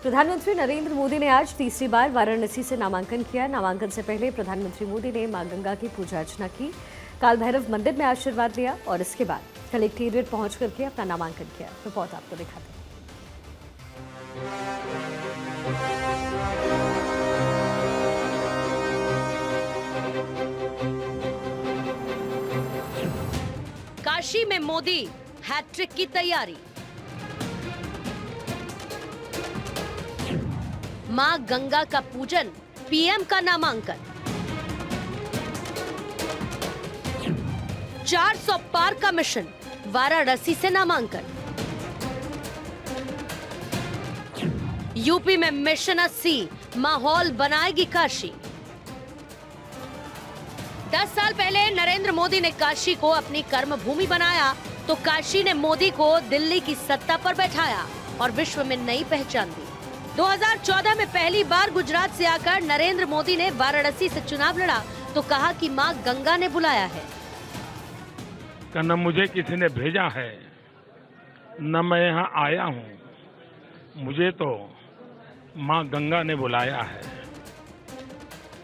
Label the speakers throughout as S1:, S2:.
S1: प्रधानमंत्री नरेंद्र मोदी ने आज तीसरी बार वाराणसी से नामांकन किया। नामांकन से पहले प्रधानमंत्री मोदी ने मां गंगा की पूजा अर्चना की, काल भैरव मंदिर में आशीर्वाद लिया और इसके बाद कलेक्टेरिएट पहुंच करके अपना नामांकन किया। रिपोर्ट आपको दिखाते हैं।
S2: काशी में मोदी हैट्रिक की तैयारी। मां गंगा का पूजन, पीएम का नामांकन। 400 पार का मिशन, वाराणसी से नामांकन। यूपी में मिशन 80, माहौल बनाएगी काशी। 10 साल पहले नरेंद्र मोदी ने काशी को अपनी कर्म भूमि बनाया तो काशी ने मोदी को दिल्ली की सत्ता पर बैठाया और विश्व में नई पहचान दी। 2014 में पहली बार गुजरात से आकर नरेंद्र मोदी ने वाराणसी से चुनाव लड़ा तो कहा कि मां गंगा ने बुलाया है।
S3: न मुझे किसी ने भेजा है, न मैं यहाँ आया हूँ, मुझे तो मां गंगा ने बुलाया है।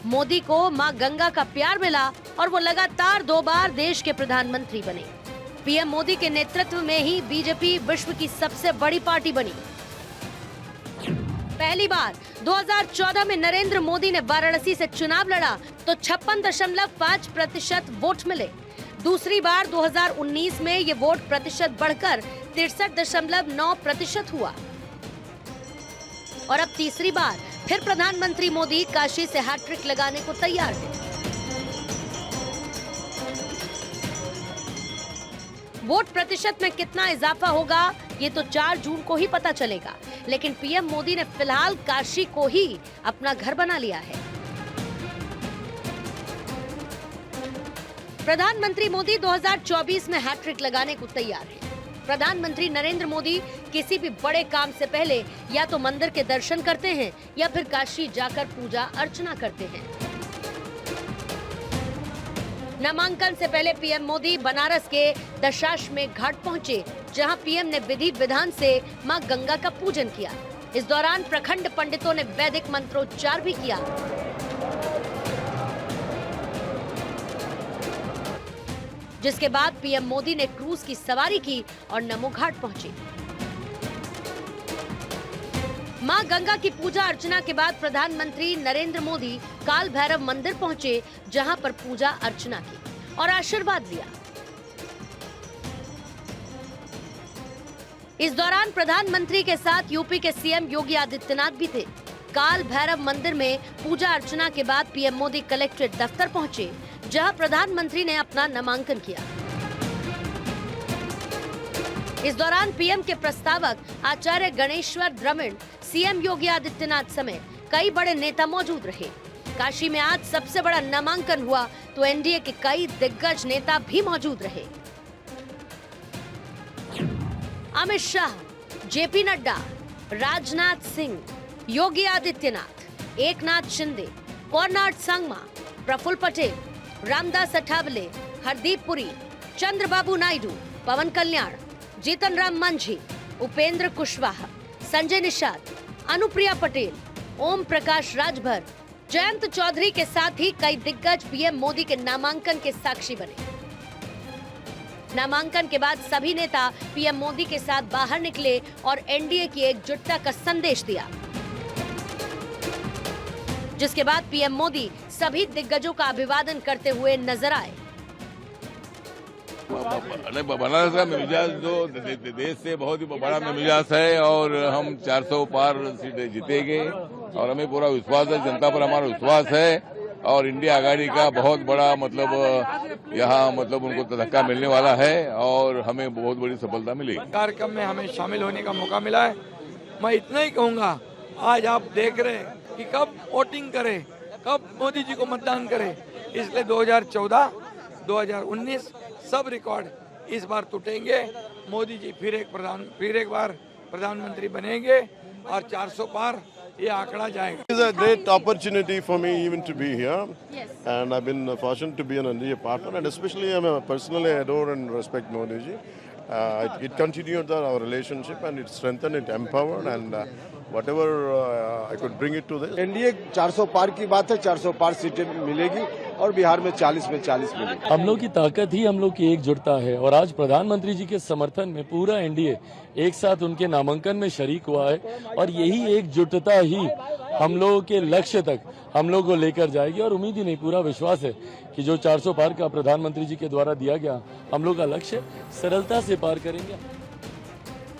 S2: मोदी को मां गंगा का प्यार मिला और वो लगातार 2 बार देश के प्रधानमंत्री बने। पीएम मोदी के नेतृत्व में ही बीजेपी विश्व की सबसे बड़ी पार्टी बनी। पहली बार 2014 में नरेंद्र मोदी ने वाराणसी से चुनाव लड़ा तो 56.5% वोट मिले। दूसरी बार 2019 में ये वोट प्रतिशत बढ़कर 63.9% हुआ और अब तीसरी बार फिर प्रधानमंत्री मोदी काशी से हैट्रिक लगाने को तैयार है। वोट प्रतिशत में कितना इजाफा होगा ये तो 4 जून को ही पता चलेगा, लेकिन पीएम मोदी ने फिलहाल काशी को ही अपना घर बना लिया है। प्रधानमंत्री मोदी 2024 में हैट्रिक लगाने को तैयार है। प्रधानमंत्री नरेंद्र मोदी किसी भी बड़े काम से पहले या तो मंदिर के दर्शन करते हैं या फिर काशी जाकर पूजा अर्चना करते हैं। नामांकन से पहले पीएम मोदी बनारस के दशाश्वमेध घाट पहुंचे, जहां पीएम ने विधि विधान से मां गंगा का पूजन किया। इस दौरान प्रखंड पंडितों ने वैदिक मंत्रोच्चार भी किया। जिसके बाद पीएम मोदी ने क्रूज की सवारी की और नमो घाट पहुंचे। मां गंगा की पूजा अर्चना के बाद प्रधानमंत्री नरेंद्र मोदी काल भैरव मंदिर पहुंचे, जहां पर पूजा अर्चना की और आशीर्वाद लिया। इस दौरान प्रधानमंत्री के साथ यूपी के सीएम योगी आदित्यनाथ भी थे। काल भैरव मंदिर में पूजा अर्चना के बाद पीएम मोदी कलेक्ट्रेट दफ्तर पहुंचे, जहां प्रधानमंत्री ने अपना नामांकन किया। इस दौरान पीएम के प्रस्तावक आचार्य गणेश्वर द्रविड़, सीएम योगी आदित्यनाथ समेत कई बड़े नेता मौजूद रहे। काशी में आज सबसे बड़ा नामांकन हुआ तो एनडीए के कई दिग्गज नेता भी मौजूद रहे। अमित शाह, जेपी नड्डा, राजनाथ सिंह, योगी आदित्यनाथ, एकनाथ शिंदे, कोर्नाड संगमा, प्रफुल्ल पटेल, रामदास अठावले, हरदीप पुरी, चंद्रबाबू नायडू, पवन कल्याण, जीतन राम मांझी, उपेंद्र कुशवाहा, संजय निषाद, अनुप्रिया पटेल, ओम प्रकाश राजभर, जयंत चौधरी के साथ ही कई दिग्गज पीएम मोदी के नामांकन के साक्षी बने। नामांकन के बाद सभी नेता पीएम मोदी के साथ बाहर निकले और एनडीए की एकजुटता का संदेश दिया। जिसके बाद पीएम मोदी सभी दिग्गजों का अभिवादन करते हुए नजर आए।
S4: बनारस का मिजाज जो देश से बहुत ही बड़ा मिजाज है और हम 400 पार सीटें जीतेंगे और हमें पूरा विश्वास है, जनता पर हमारा विश्वास है और इंडिया आघाड़ी का बहुत बड़ा यहाँ उनको धक्का मिलने वाला है और हमें बहुत बड़ी सफलता मिलेगी।
S5: कार्यक्रम में हमें शामिल होने का मौका मिला है। मैं इतना ही कहूँगा, आज आप देख रहे हैं कि कब वोटिंग करें, कब मोदी जी को मतदान करें, इसलिए 2014, 2019 सब रिकॉर्ड इस बार टूटेंगे। मोदी जी फिर एक बार प्रधानमंत्री बनेंगे और 400 पार ये आंकड़ा जाएगा।
S6: It is a great opportunity for me even to be here. Yes. And I've been fortunate to be an NDA partner, and especially I personally adore and respect Modi ji. It continued our relationship and it strengthened, it empowered, and whatever I could bring it to this.
S7: NDA 400 पार की बात है, 400 पार सीटें मिलेगी और बिहार में 40 में 40 मिलेगी।
S8: हम लोग की ताकत ही हम लोग की एकजुटता है और आज प्रधानमंत्री जी के समर्थन में पूरा एनडीए एक साथ उनके नामांकन में शरीक हुआ है और यही एकजुटता ही हम लोगों के लक्ष्य तक हम लोग को लेकर जाएगी और उम्मीद ही नहीं पूरा विश्वास है कि जो 400 पार का प्रधानमंत्री जी के द्वारा दिया गया हम लोग का लक्ष्य सरलता से पार करेंगे।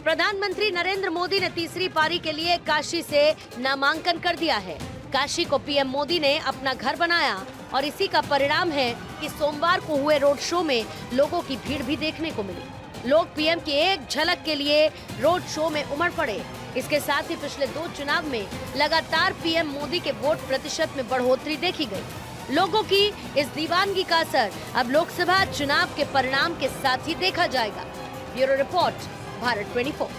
S2: प्रधानमंत्री नरेंद्र मोदी ने तीसरी पारी के लिए काशी से नामांकन कर दिया है। काशी को पीएम मोदी ने अपना घर बनाया और इसी का परिणाम है कि सोमवार को हुए रोड शो में लोगों की भीड़ भी देखने को मिली। लोग पीएम की एक झलक के लिए रोड शो में उमड़ पड़े। इसके साथ ही पिछले 2 चुनाव में लगातार पीएम मोदी के वोट प्रतिशत में बढ़ोतरी देखी गई। लोगों की इस दीवानगी का असर अब लोकसभा चुनाव के परिणाम के साथ ही देखा जाएगा। Bureau report, Bharat 24।